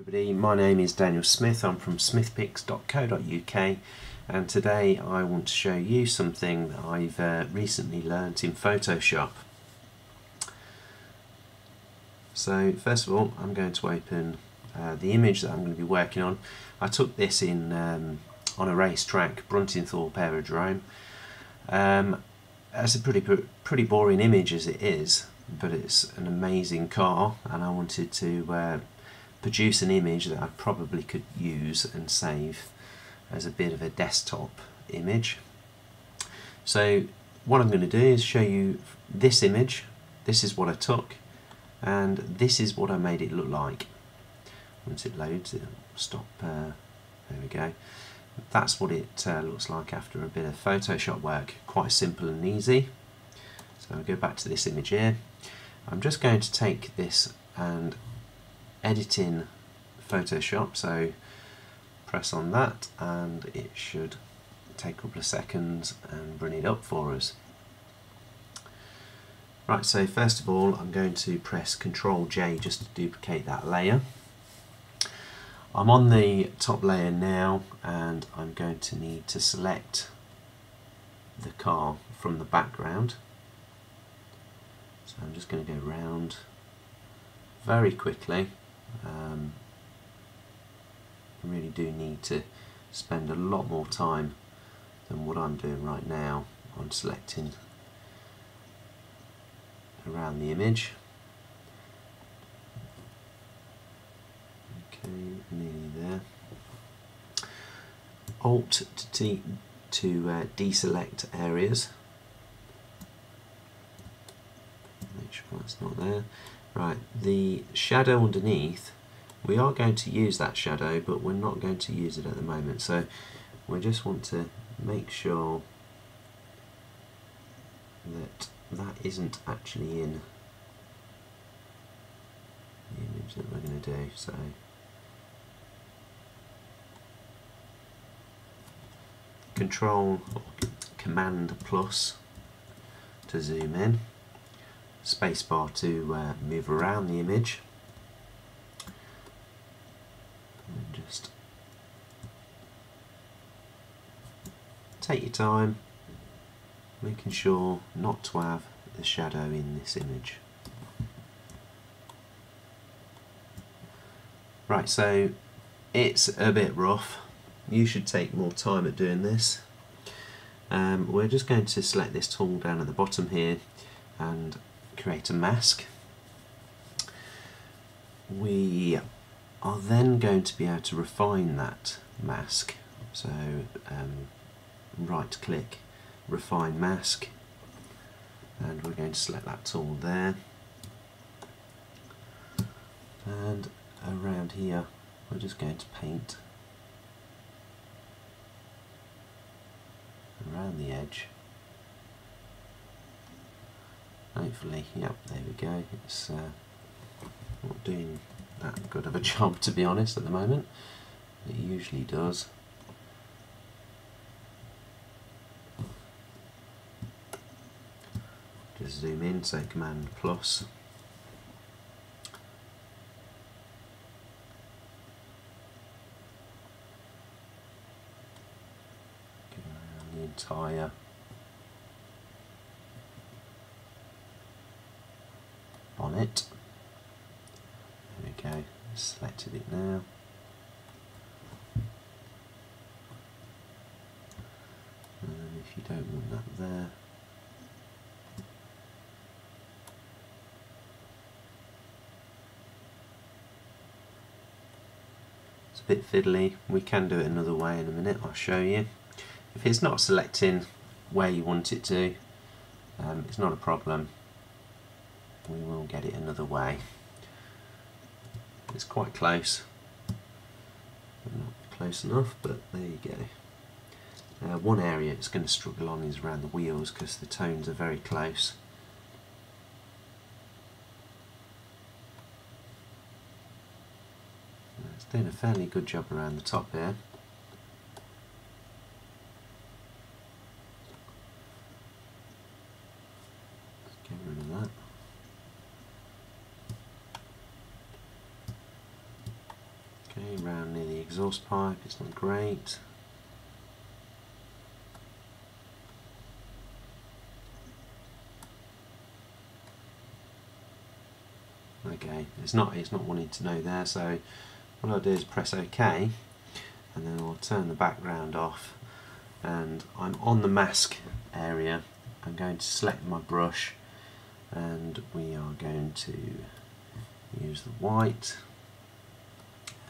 Everybody, my name is Daniel Smith. I'm from smithpicks.co.uk, and today I want to show you something that I've recently learnt in Photoshop. So first of all, I'm going to open the image that I'm going to be working on. I took this in on a racetrack, Bruntingthorpe Aerodrome. It's a pretty boring image as it is, but it's an amazing car, and I wanted to produce an image that I probably could use and save as a bit of a desktop image. So what I'm going to do is show you this image. This is what I took, and this is what I made it look like. Once it loads, it'll stop. There we go. That's what it looks like after a bit of Photoshop work. Quite simple and easy. So I'll go back to this image here. I'm just going to take this and edit in Photoshop, so press on that and it should take a couple of seconds and bring it up for us. Right, so first of all I'm going to press Ctrl J just to duplicate that layer. I'm on the top layer now, and I'm going to need to select the car from the background. So I'm just going to go round very quickly. I really do need to spend a lot more time than what I'm doing right now on selecting around the image. Okay, nearly there. Alt to deselect areas. Make sure that's not there. Right, the shadow underneath, we are going to use that shadow, but we're not going to use it at the moment. So we just want to make sure that that isn't actually in the image that we're going to do. So Control or Command plus to zoom in, spacebar to move around the image, and just take your time making sure not to have the shadow in this image. Right, so it's a bit rough. You should take more time at doing this. We're just going to select this tool down at the bottom here and create a mask. We are then going to be able to refine that mask. So right click, refine mask, and we're going to select that tool there. And around here we're just going to paint around the edge. Hopefully, yep, there we go. It's not doing that good of a job, to be honest, at the moment. It usually does. Just zoom in, say Command plus. Go around the entire bonnet. There we go, selected it now. And if you don't want that there, it's a bit fiddly. We can do it another way in a minute, I'll show you. If it's not selecting where you want it to, it's not a problem. We will get it another way. It's quite close. Not close enough, but there you go. One area it's going to struggle on is around the wheels because the tones are very close. It's doing a fairly good job around the top here. Let's get rid of that. Okay, round near the exhaust pipe, it's not great. Okay, it's not wanting to know there, so what I'll do is press OK, and then I'll turn the background off, and I'm on the mask area. I'm going to select my brush, and we are going to use the white,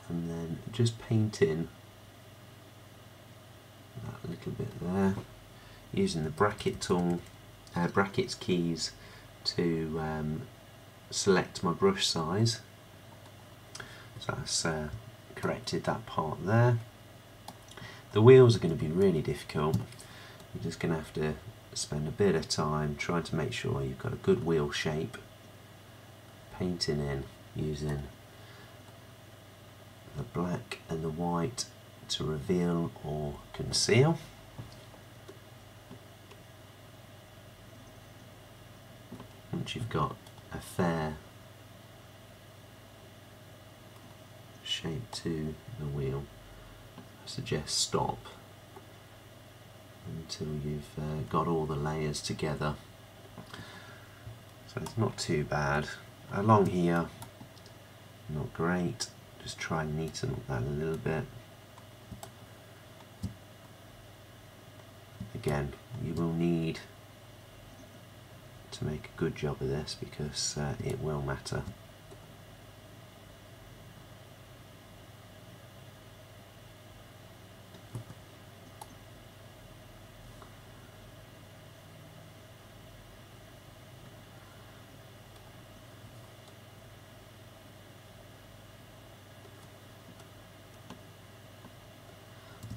and then just paint in that little bit there, using the bracket tool, brackets keys to select my brush size. So that's corrected that part there. The wheels are going to be really difficult. You're just going to have to spend a bit of time trying to make sure you've got a good wheel shape, painting in using the black and the white to reveal or conceal. Once you've got a fair shape to the wheel, I suggest stop until you've got all the layers together. So it's not too bad. Along here, not great. Just try and neaten up that a little bit. Again, you will need to make a good job of this because it will matter.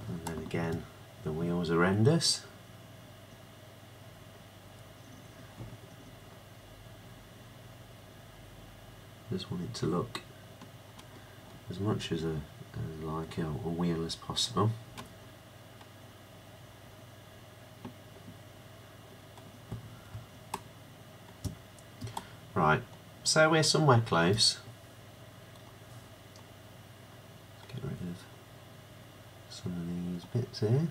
And then again, the wheels are horrendous. Just want it to look as much as like a wheel as possible. Right, so we're somewhere close. Let's get rid of some of these bits here.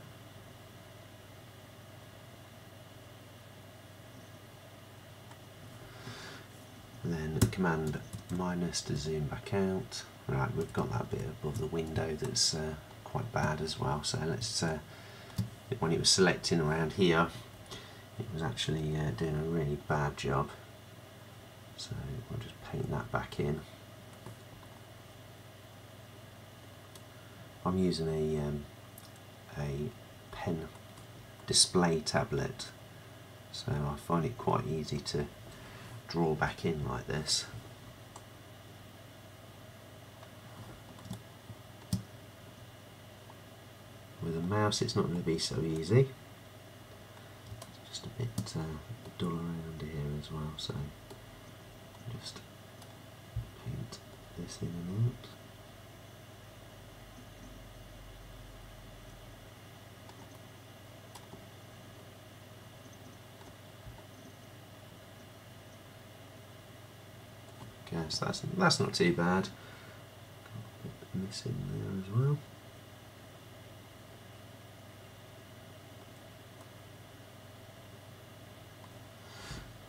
And then Command minus to zoom back out. Right, we've got that bit above the window that's quite bad as well. So let's, when it was selecting around here, it was actually doing a really bad job. So we'll just paint that back in. I'm using a pen display tablet, so I find it quite easy to draw back in like this. With a mouse it's not going to be so easy. It's just a bit dull around here as well, so just paint this in and out. Okay, so that's not too bad. Got a bit missing there as well.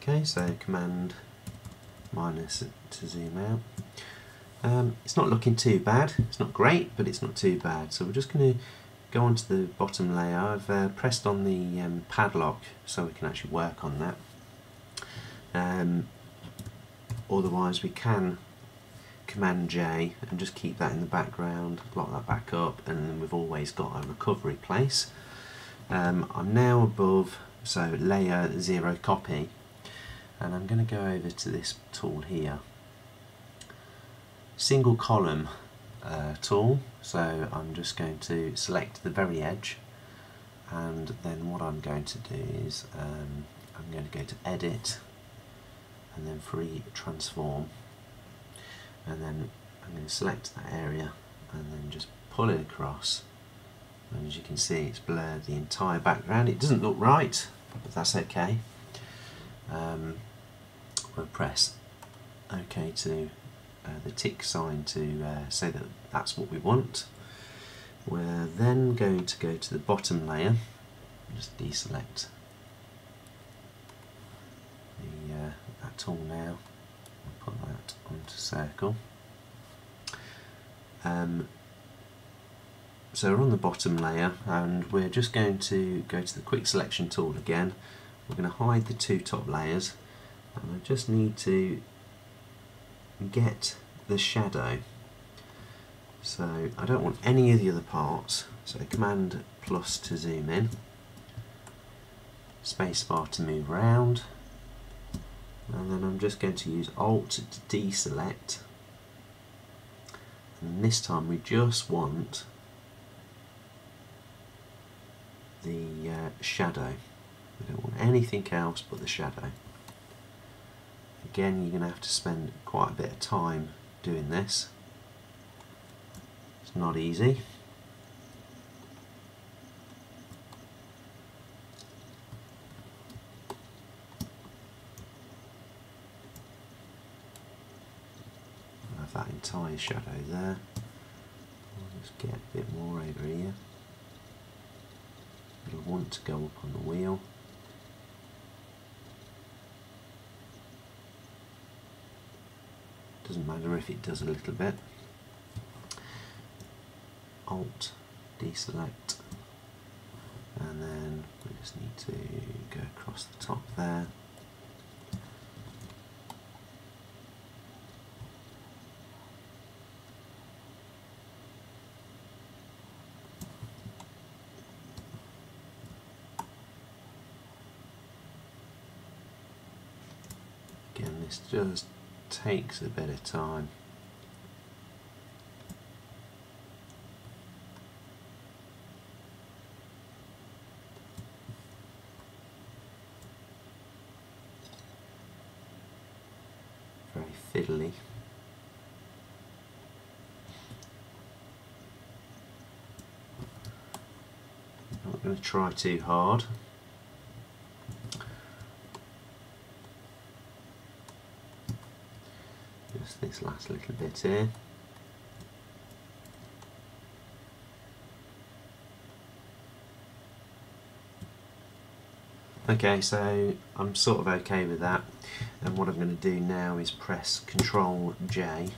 Okay, so Command minus to zoom out. It's not looking too bad. It's not great, but it's not too bad. So we're just going to go on to the bottom layer. I've pressed on the padlock so we can actually work on that. Otherwise we can Command J and just keep that in the background, lock that back up, and then we've always got a recovery place. I'm now above, so layer 0 copy, and I'm going to go over to this tool here, single column tool. So I'm just going to select the very edge, and then what I'm going to do is I'm going to go to Edit and then Free Transform, and then I'm going to select that area and then just pull it across, and as you can see it's blurred the entire background. It doesn't look right, but that's okay. We'll press OK to the tick sign to say that that's what we want. We're then going to go to the bottom layer, just deselect that tool now, and put that onto circle. So we're on the bottom layer, and we're just going to go to the quick selection tool again. We're going to hide the two top layers, and I just need to get the shadow. So I don't want any of the other parts, so Command plus to zoom in, spacebar to move around, and then I'm just going to use Alt to deselect, and this time we just want the shadow. We don't want anything else but the shadow. Again, you're going to have to spend quite a bit of time doing this. It's not easy. I'll have that entire shadow there. I'll just get a bit more over here. It'll want to go up on the wheel. Doesn't matter if it does a little bit. Alt, deselect, and then we just need to go across the top there. Again, this just takes a bit of time. Very fiddly. I'm not going to try too hard. Just this last little bit here. Okay, so I'm sort of okay with that, and what I'm going to do now is press Control J.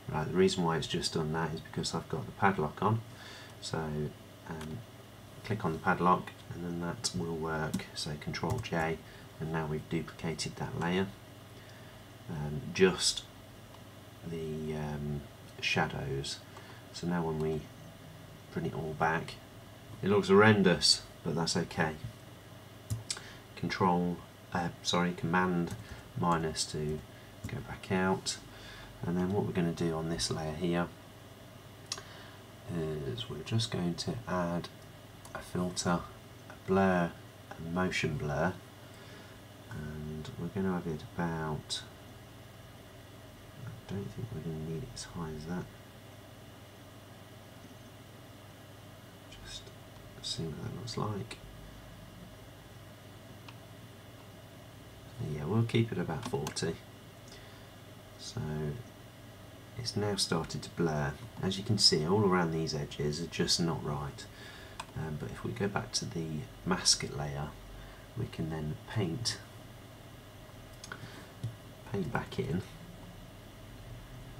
Right, the reason why it's just done that is because I've got the padlock on, so click on the padlock and then that will work. So Control J, and now we've duplicated that layer. Just the shadows. So now when we bring it all back, it looks horrendous, but that's okay. Command minus to go back out, and then what we're going to do on this layer here is we're just going to add a filter, a blur, a motion blur, and we're going to have it about, I don't think we're going to need it as high as that. Just see what that looks like. Yeah, we'll keep it about 40. So it's now started to blur. As you can see, all around these edges are just not right. But if we go back to the mask layer, we can then paint back in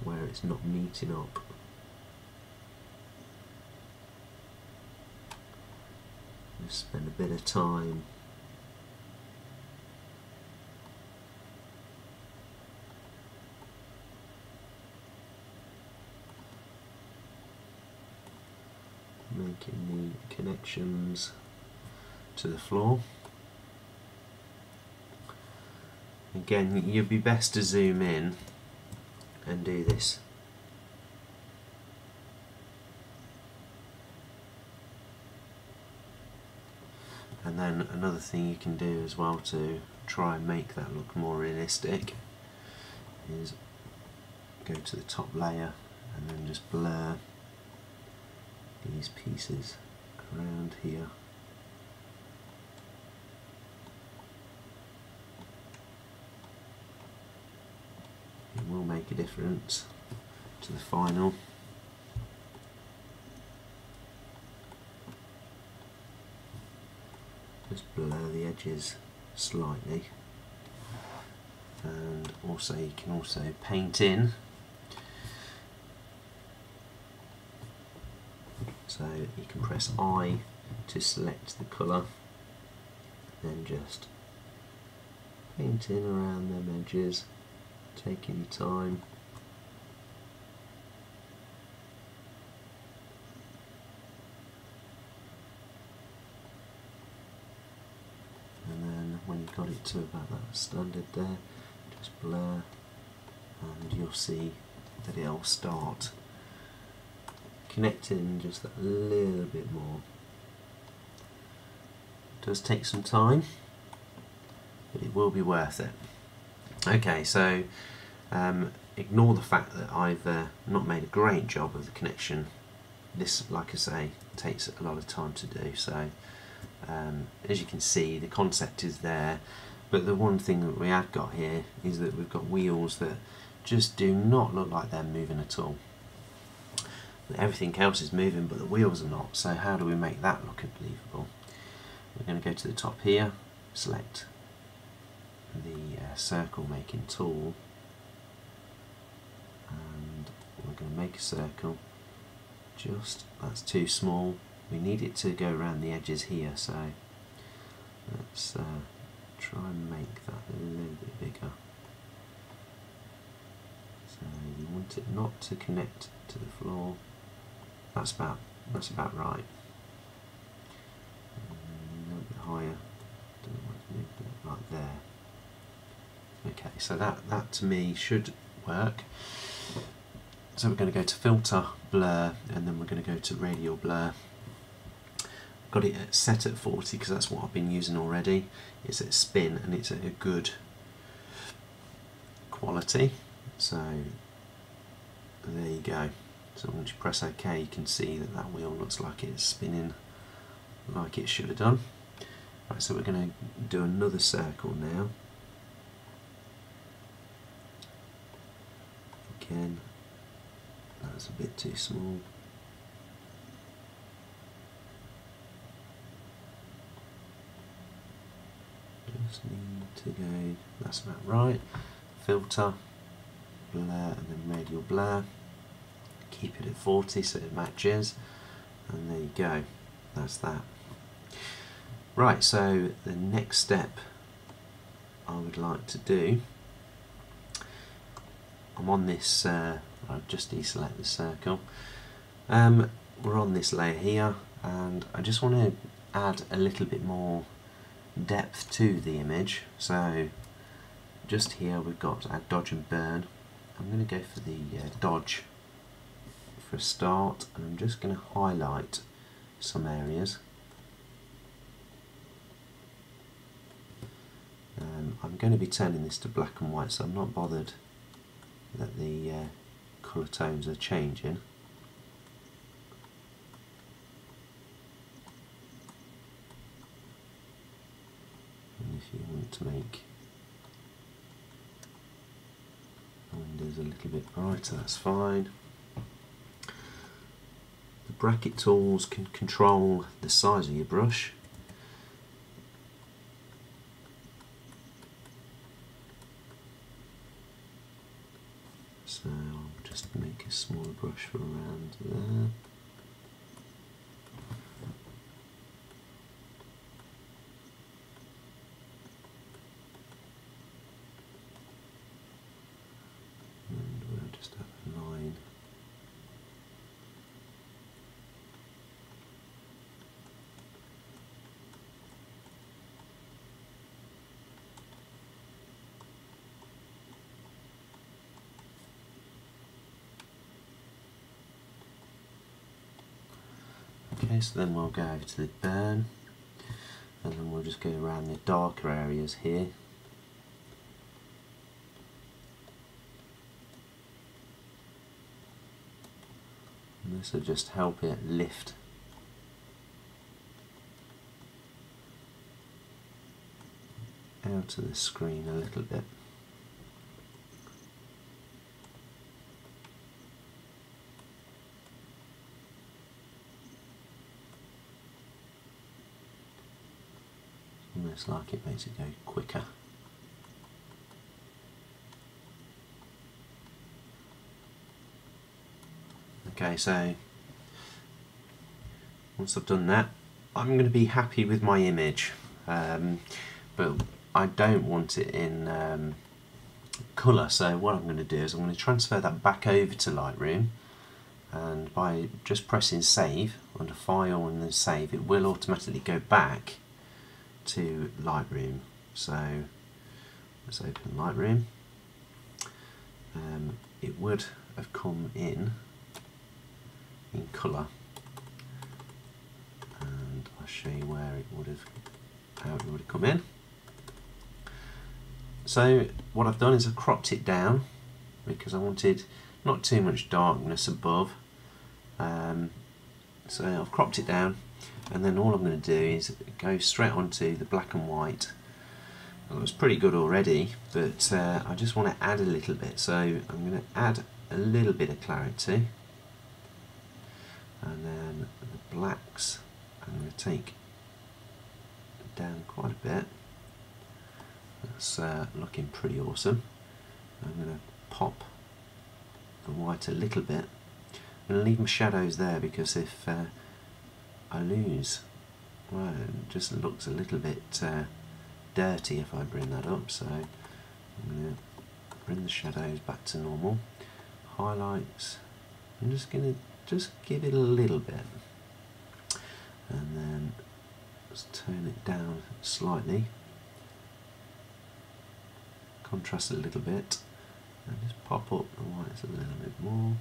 where it's not meeting up. Just spend a bit of time making the connections to the floor. Again, you'd be best to zoom in and do this. And then another thing you can do as well to try and make that look more realistic is go to the top layer and then just blur these pieces around here. make a difference to the final. Just blur the edges slightly, and also you can also paint in. So you can press I to select the colour, then just paint in around them edges, taking your time. And then when you've got it to about that standard there, just blur, and you'll see that it'll start connecting just a little bit more. It does take some time, but it will be worth it. Okay, so ignore the fact that I've not made a great job of the connection. This, like I say, takes a lot of time to do. So as you can see, the concept is there, but the one thing that we have got here is that we've got wheels that just do not look like they're moving at all. Everything else is moving, but the wheels are not. So how do we make that look believable? We're going to go to the top here, select the circle making tool, and we're going to make a circle. Just, that's too small. We need it to go around the edges here, so let's try and make that a little bit bigger. So you want it not to connect to the floor. That's about right. A little bit higher. Don't want to move it like there. Okay, so that to me should work. So we're going to go to filter, blur, and then we're going to go to radial blur. Got it set at 40 because that's what I've been using already. It's at spin and it's at a good quality. So there you go. So once you press OK, you can see that that wheel looks like it's spinning like it should have done. Right, so we're going to do another circle now. Again, that's a bit too small. Just need to go, that's about right. Filter, blur, and then radial blur. Keep it at 40 so it matches, and there you go, that's that. Right, so the next step I would like to do, I'm on this, I'll just deselect the circle. We're on this layer here, and I just want to add a little bit more depth to the image. So just here we've got our dodge and burn. I'm going to go for the dodge for a start, and I'm just going to highlight some areas. I'm going to be turning this to black and white, so I'm not bothered that the colour tones are changing. And if you want to make the windows a little bit brighter, that's fine. The bracket tools can control the size of your brush. So I'll just make a smaller brush for around there. And we'll just have a line. Okay, so then we'll go over to the burn, and then we'll just go around the darker areas here. And this will just help it lift out of the screen a little bit. Almost like it makes it go quicker. Okay, so once I've done that, I'm going to be happy with my image, but I don't want it in colour, so what I'm going to do is I'm going to transfer that back over to Lightroom, and by just pressing save under file and then save, it will automatically go back to Lightroom. So let's open Lightroom. It would have come in colour, and I'll show you where it would have, how it would have come in. So what I've done is I've cropped it down because I wanted not too much darkness above, so I've cropped it down, and then all I'm going to do is go straight onto the black and white. Well, it was pretty good already, but I just want to add a little bit, so I'm going to add a little bit of clarity, and then the blacks I'm going to take down quite a bit. That's looking pretty awesome. I'm going to pop the white a little bit. I'm going to leave my shadows there because if I lose, well, it just looks a little bit dirty if I bring that up, so I'm going to bring the shadows back to normal. Highlights, I'm just going to give it a little bit, and then just turn it down slightly, contrast it a little bit, and just pop up the whites a little bit more.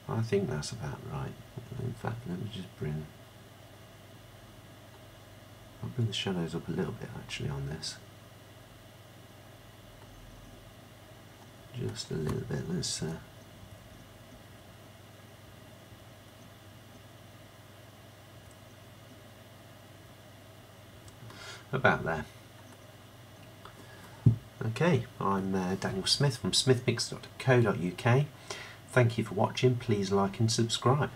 I think that's about right. In fact, let me just I'll bring the shadows up a little bit actually on this. Just a little bit. Let's about there. Okay, I'm Daniel Smith from smithmix.co.uk. Thank you for watching. Please like and subscribe.